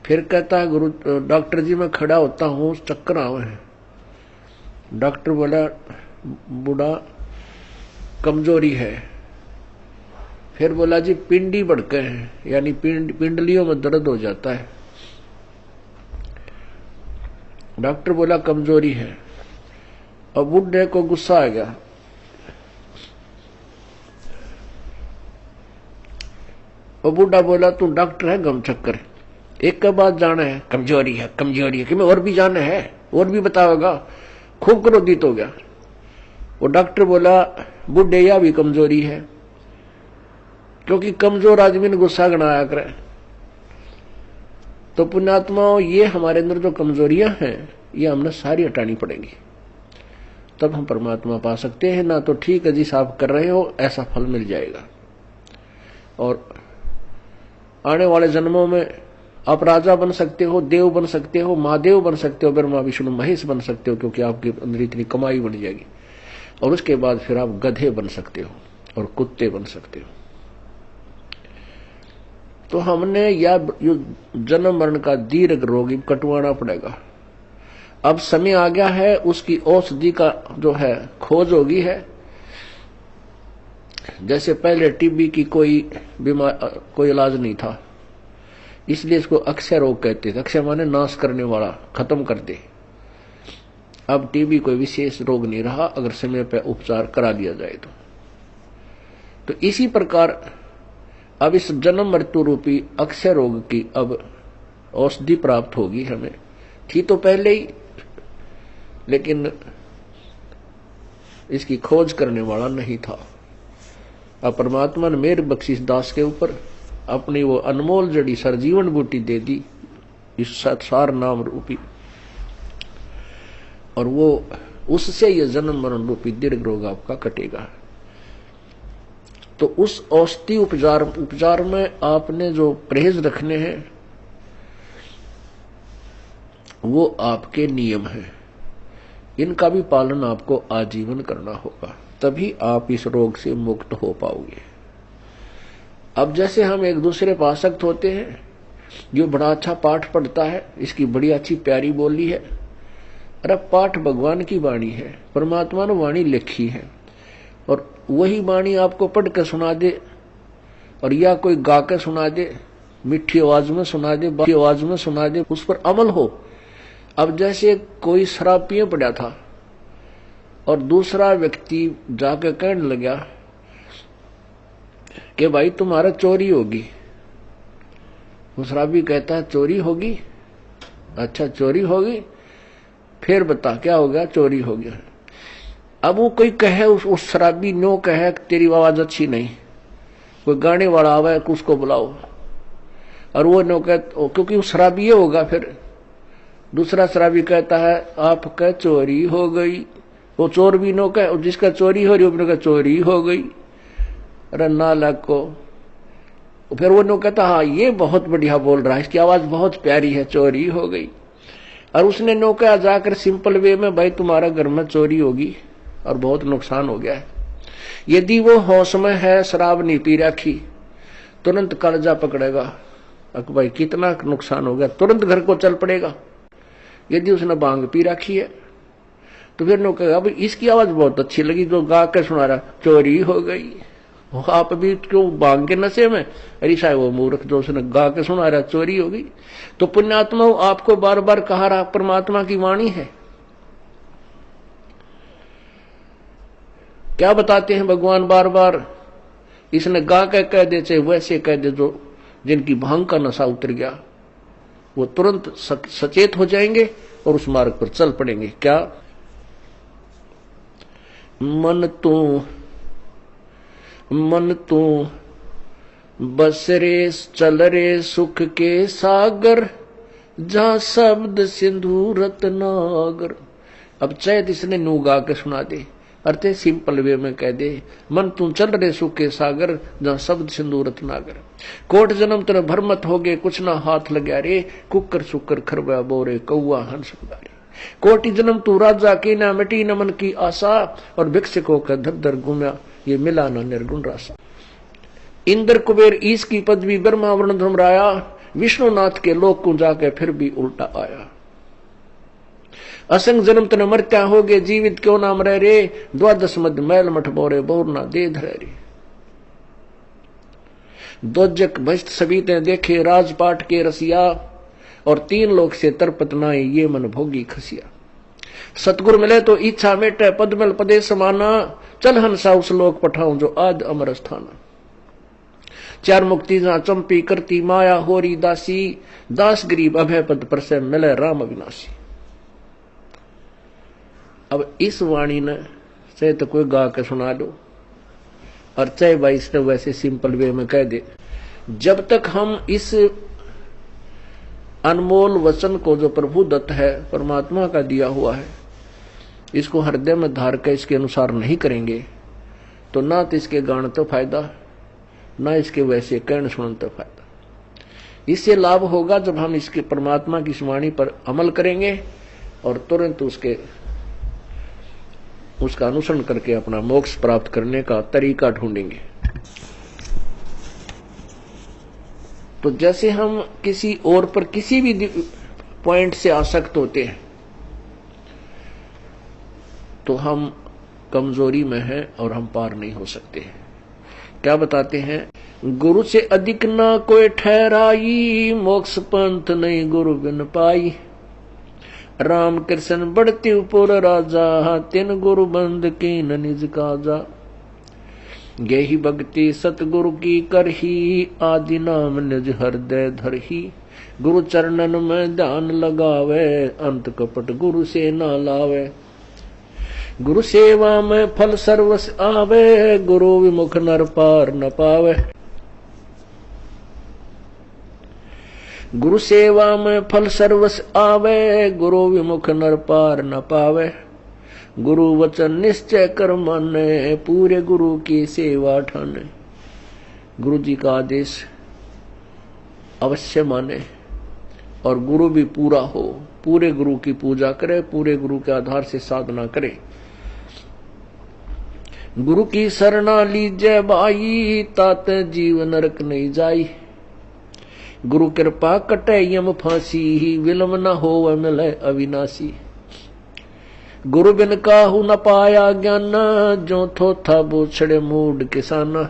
फिर कहता है गुरु डॉक्टर जी मैं खड़ा होता हूं चक्कर आवे हैं। डॉक्टर बोला बूढ़ा कमजोरी है। फिर बोला जी पिंडी बढ़के हैं, यानी पिंडलियों में दर्द हो जाता है। डॉक्टर बोला कमजोरी है। अब बूढ़े को गुस्सा आ गया, और बूढ़ा बोला तू डॉक्टर है गम चक्कर, एक के बाद जाना है कमजोरी है कमजोरी है, कि मैं और भी जाना है और भी बताओगा। खूब क्रोधित हो गया। वो डॉक्टर बोला बूढ़े या भी कमजोरी है, क्योंकि कमजोर आदमी ने गुस्सा गणाया करे। तो पुण्यात्माओं ये हमारे अंदर जो कमजोरियां हैं ये हमने सारी हटानी पड़ेंगी, तब हम परमात्मा पा सकते हैं। ना तो ठीक है जिस आप कर रहे हो ऐसा फल मिल जाएगा, और आने वाले जन्मों में आप राजा बन सकते हो, देव बन सकते हो, महादेव बन सकते हो, ब्रह्मा विष्णु महेश बन सकते हो, क्योंकि आपके अंदर इतनी कमाई बन जाएगी। और उसके बाद फिर आप गधे बन सकते हो और कुत्ते बन सकते हो। तो हमने या जन्म मरण का दीर्घ रोग कटवाना पड़ेगा। अब समय आ गया है, उसकी औषधि का जो है खोज होगी है। जैसे पहले टीबी की कोई इलाज नहीं था, इसलिए इसको अक्षय रोग कहते थे। अक्षय माने नाश करने वाला, खत्म कर दे। अब टीबी कोई विशेष रोग नहीं रहा अगर समय पर उपचार करा दिया जाए तो इसी प्रकार अब इस जन्म मृत्यु रूपी अक्षय रोग की अब औषधि प्राप्त होगी हमें। थी तो पहले ही, लेकिन इसकी खोज करने वाला नहीं था। अब परमात्मा ने मेरे बख्शिश दास के ऊपर अपनी वो अनमोल जड़ी सरजीवन बूटी दे दी, इस सार नाम रूपी, और वो उससे ये जन्म मरण रूपी दीर्घ रोग आपका कटेगा। तो उस औषधि उपचार में आपने जो परहेज रखने हैं वो आपके नियम हैं, इनका भी पालन आपको आजीवन करना होगा, तभी आप इस रोग से मुक्त हो पाओगे। अब जैसे हम एक दूसरे पर आसक्त होते हैं, जो बड़ा अच्छा पाठ पढ़ता है, इसकी बड़ी अच्छी प्यारी बोली है, अरे पाठ भगवान की वाणी है, परमात्मा ने वाणी लिखी है, और वही वाणी आपको पढ़ के सुना दे, और या कोई गा के सुना दे, मीठी आवाज में सुना दे, बाकी आवाज में सुना दे, उस पर अमल हो। अब जैसे कोई शराब पिए पड़ा था और दूसरा व्यक्ति जाके कहने लगा कि भाई तुम्हारा चोरी होगी। वो शराबी कहता है चोरी होगी? अच्छा चोरी होगी, फिर बता क्या हो गया? चोरी हो गया। अब वो कोई कहे, उस शराबी नो कहे तेरी आवाज अच्छी नहीं, कोई गाने वाला आवे उसको बुलाओ, और वो नौका, क्योंकि वो शराबी होगा, फिर दूसरा शराबी कहता है आपका चोरी हो गई। वो चोर भी नौका, और जिसका चोरी हो रही वो नौका चोरी हो गई। अरे नालायक को। फिर वो नौका कहता हाँ ये बहुत बढ़िया बोल रहा है, इसकी आवाज बहुत प्यारी है, चोरी हो गई। और उसने नौका जाकर सिंपल वे में, भाई तुम्हारा घर में चोरी होगी और बहुत नुकसान हो गया है। यदि वो होश में है, शराब नहीं पी रखी, तुरंत कलेजा पकड़ेगा, भाई कितना नुकसान हो गया, तुरंत घर को चल पड़ेगा। यदि उसने भांग पी रखी है तो फिर नो कहेगा भाई इसकी आवाज बहुत अच्छी लगी, जो गा के सुना रहा, चोरी हो गई। आप भी क्यों भांग के नशे में, अरे साहब वो मूर्ख जो उसने गा के सुना रहा, चोरी हो गई। तो पुण्यात्मा आपको बार बार कहा रहा, परमात्मा की वाणी है। क्या बताते हैं भगवान बार बार, इसने गा के कह दे चाहे वैसे कह दे, जो जिनकी भांग का नशा उतर गया वो तुरंत सचेत हो जाएंगे और उस मार्ग पर चल पड़ेंगे। क्या मन तू बस रे चल रे सुख के सागर, जहां शब्द सिंधु रत्नागर। अब चैत इसने नू गा के सुना दे, अर्थ सिंपल वे में कह दे, मन तू चल रे सुख के सागर, जहां शब्द सिंधु रत्नागर। कोट जन्म तेरे भरमत हो गए, कुछ ना हाथ लग्या रे, कुकर सुकर खरबा बोरे कौआ हंस उगारे। कोटि जन्म तू राजा की ना मिटी न मन की आशा, और भिक्षुकों का धर धर घूमया, ये मिला न निर्गुण रासा। इंद्र कुबेर ईश की पदवी, ब्रह्मा वर्ण धर्मराया, विष्णुनाथ के लोक को जाके फिर भी उल्टा आया। असंग जन्म तन मरत्या हो गए, जीवित क्यों नाम रह रे, द्वादश मध्य मैल मठ बोरे बोरना दे धरे रे। दोजक भस्त सभी ते देखे, राजपाट के रसिया, और तीन लोक से तरपत नाई, ये मन भोगी खसिया। सतगुरु मिले तो इच्छा मेटे, पदमल पदे समाना, चल हंसा उस लोक पठाऊं जो आज अमर स्थाना। चार मुक्ति जहां चंपी करती माया, होरी दासी, दास गरीब अभय पद पर से मिले राम अविनाशी। अब इस वाणी ने चाहे तो कोई गा के सुना दो, और चाहे भाई इसने वैसे सिंपल वे में कह दे। जब तक हम इस अनमोल वचन को, जो प्रभु दत्त है, परमात्मा का दिया हुआ है, इसको हृदय में धार कर इसके अनुसार नहीं करेंगे, तो ना तो इसके गाने तो फायदा, ना इसके वैसे कहन सुनने तो फायदा। इससे लाभ होगा जब हम इसके परमात्मा की वाणी पर अमल करेंगे और तुरंत उसका अनुसरण करके अपना मोक्ष प्राप्त करने का तरीका ढूंढेंगे। तो जैसे हम किसी और पर किसी भी पॉइंट से आसक्त होते हैं तो हम कमजोरी में हैं और हम पार नहीं हो सकते हैं। क्या बताते हैं, गुरु से अधिक ना कोई ठहराई, मोक्ष पंथ नहीं गुरु बिन पाई। राम कृष्ण बढ़ती उपुर राजा, तिन गुरु बंद की न निज काजा। गेही भक्ति सतगुरु की करही, आदि नाम निज हृदय धरही। गुरु चरणन में ध्यान लगावे, अंत कपट गुरु से ना लावे। गुरु सेवा में फल सर्वस आवे, गुरु विमुख नर पार न पावे। गुरु सेवा में फल सर्वस आवे, गुरु विमुख नर पार न पावे। गुरु वचन निश्चय कर माने, पूरे गुरु की सेवा ठाने। गुरु जी का आदेश अवश्य माने और गुरु भी पूरा हो, पूरे गुरु की पूजा करे, पूरे गुरु के आधार से साधना करे। गुरु की शरणा लीजय भाई, तात जीव नरक नहीं जाई। गुरु कृपा कटे यम फांसी, विलम न हो मिले अविनाशी। गुरु बिन काहू न पाया ज्ञान, जो थोथा बोछड़े मूड किसाना।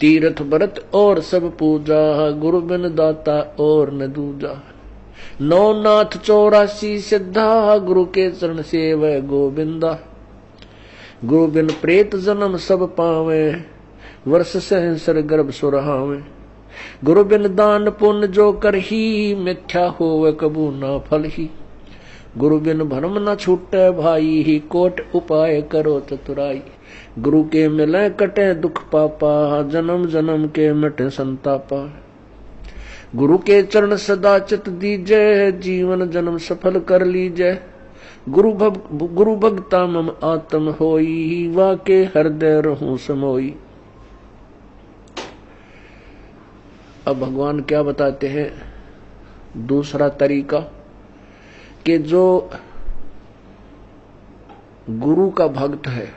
तीर्थ व्रत और सब पूजा, गुरु बिन दाता और न दूजा। नौनाथ 84 सिद्धा, गुरु के चरण सेवै गोविंदा। गुरु बिन प्रेत जन्म सब पावे, वर्ष सहस्र गर्भ सुरहावे। गुरु बिन दान पुण्य जो करही, मिथ्या होवे कबू ना फल ही। गुरु बिन भरम न छूटे भाई, ही कोट उपाय करो चतुराई। गुरु के मिले कटे दुख पापा, जन्म जन्म के मिटे संतापा। गुरु के चरण सदा चित दीजय, जीवन जन्म सफल कर लीजय। गुरु भगता मम आत्म होई, वाके हृदय रहूं समोई। अब भगवान क्या बताते हैं दूसरा तरीका, कि जो गुरु का भक्त है,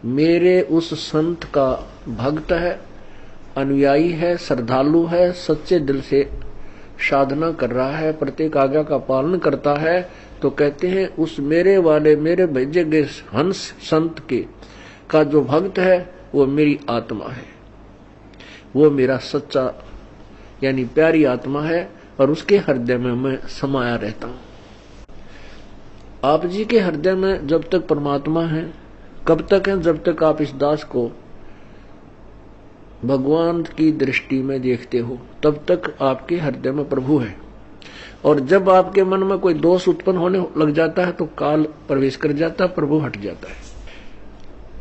मेरे उस संत का भक्त है, अनुयायी है, श्रद्धालु है, सच्चे दिल से साधना कर रहा है, प्रत्येक आज्ञा का पालन करता है, तो कहते हैं उस मेरे वाले मेरे भेजे गए हंस संत के का जो भक्त है वो मेरी आत्मा है, वो मेरा सच्चा यानी प्यारी आत्मा है, और उसके हृदय में मैं समाया रहता हूं। आप जी के हृदय में जब तक परमात्मा है, कब तक है? जब तक आप इस दास को भगवान की दृष्टि में देखते हो, तब तक आपके हृदय में प्रभु है। और जब आपके मन में कोई दोष उत्पन्न होने लग जाता है तो काल प्रवेश कर जाता है, प्रभु हट जाता है।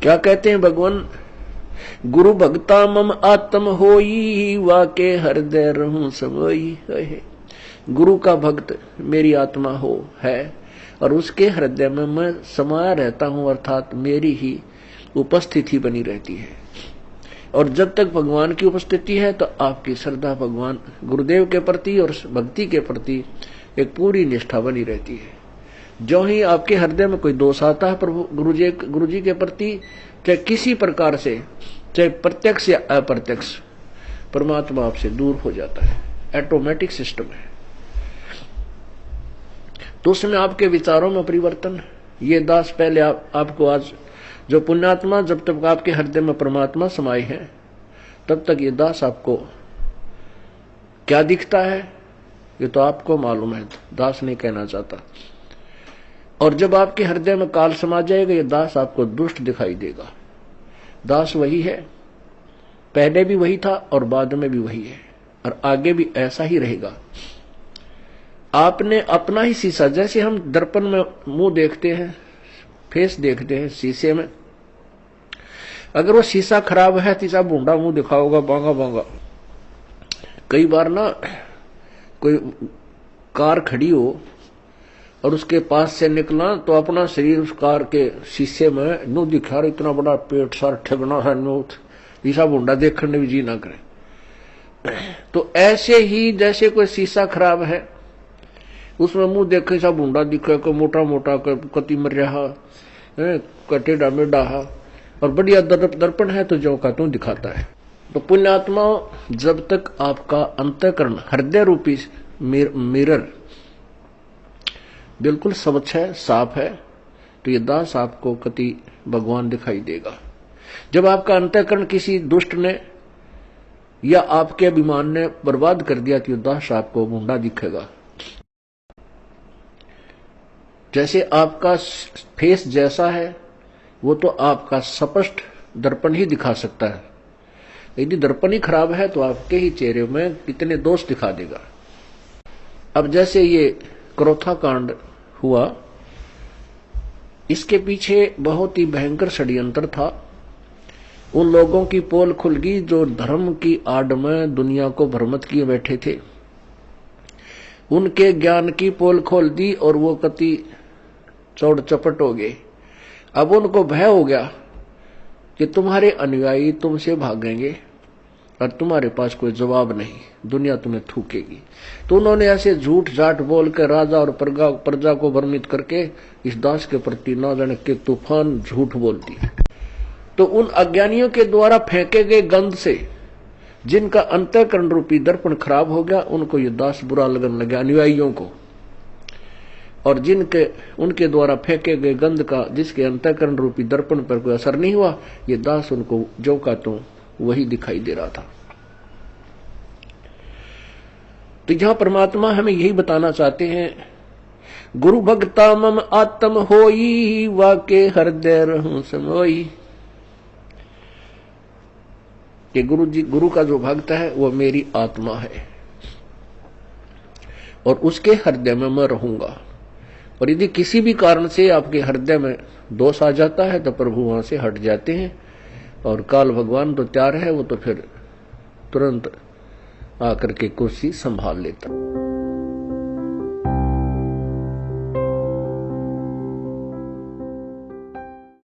क्या कहते हैं भगवान? गुरु भक्ता मम आत्म होई, वाके हृदय रहूं समोई। गुरु का भक्त मेरी आत्मा हो है, और उसके हृदय में मैं समाया रहता हूं, अर्थात मेरी ही उपस्थिति बनी रहती है। और जब तक भगवान की उपस्थिति है तो आपकी श्रद्धा भगवान गुरुदेव के प्रति और भक्ति के प्रति एक पूरी निष्ठा बनी रहती है। जो ही आपके हृदय में कोई दोष आता है प्रभु गुरु जी के प्रति, चाहे किसी प्रकार से, चाहे प्रत्यक्ष या अप्रत्यक्ष, परमात्मा आपसे दूर हो जाता है। ऑटोमेटिक सिस्टम है। तो उसमें आपके विचारों में परिवर्तन, ये दास पहले आपको आज जो पुण्यात्मा, जब तक आपके हृदय में परमात्मा समाये हैं तब तक ये दास आपको क्या दिखता है ये तो आपको मालूम है, दास नहीं कहना चाहता। और जब आपके हृदय में काल समा जाएगा, ये दास आपको दुष्ट दिखाई देगा। दास वही है, पहले भी वही था और बाद में भी वही है, और आगे भी ऐसा ही रहेगा। आपने अपना ही शीशा, जैसे हम दर्पण में मुंह देखते हैं, फेस देखते हैं शीशे में, अगर वो शीशा खराब है, तीसरा बूंदा मुंह दिखाओगा, बांगा बांगा। कई बार ना कोई कार खड़ी हो और उसके पास से निकला तो अपना शरीर उस कार के शीशे में नो दिखा रहा, इतना बड़ा पेट सार ठगना है, नो तीसरा बूंदा देखने भी जी ना करे। तो ऐसे ही जैसे कोई शीशा खराब है, उसमें मुंह देखे सा बूंदा दिखे, को मोटा मोटा कति मर रहा टेढ़ा मेढ़ा, और बढ़िया दर्पण है तो जो का तू दिखाता है। तो पुण्यात्मा, जब तक आपका अंतःकरण हृदय रूपी मिरर बिल्कुल स्वच्छ है, साफ है, तो ये दास आपको कति भगवान दिखाई देगा। जब आपका अंतःकरण किसी दुष्ट ने या आपके अभिमान ने बर्बाद कर दिया तो ये दास आपको बूंदा दिखेगा। जैसे आपका फेस जैसा है वो तो आपका स्पष्ट दर्पण ही दिखा सकता है, यदि दर्पण ही खराब है तो आपके ही चेहरे में कितने दोष दिखा देगा। अब जैसे ये क्रोथा कांड हुआ, इसके पीछे बहुत ही भयंकर षड्यंत्र था। उन लोगों की पोल खुल गई जो धर्म की आड़ में दुनिया को भ्रमित किए बैठे थे, उनके ज्ञान की पोल खोल दी और वो कति चौड़ चपट हो गए। अब उनको भय हो गया कि तुम्हारे अनुयायी तुमसे भागेंगे और तुम्हारे पास कोई जवाब नहीं, दुनिया तुम्हें थूकेगी। तो उन्होंने ऐसे झूठ झाट बोल कर राजा और प्रजा को भ्रमित करके इस दास के प्रति ना जाने के तूफान झूठ बोल दिए। तो उन अज्ञानियों के द्वारा फेंके गए गंध से जिनका अंतःकरण रूपी दर्पण खराब हो गया, उनको ये दास बुरा लगने लगा, अनुयायियों को। और जिनके उनके द्वारा फेंके गए गंध का जिसके अंतःकरण रूपी दर्पण पर कोई असर नहीं हुआ, ये दास उनको जो का तो वही दिखाई दे रहा था। तो यहां परमात्मा हमें यही बताना चाहते हैं, गुरु भक्ता मम आत्म होई, वाके हृदय रहूं समोई। कि गुरु का जो भक्त है वो मेरी आत्मा है और उसके हृदय में मैं रहूंगा। और यदि किसी भी कारण से आपके हृदय में दोष आ जाता है तो प्रभु वहां से हट जाते हैं, और काल भगवान तो तैयार है, वो तो फिर तुरंत आकर के कुर्सी संभाल लेता।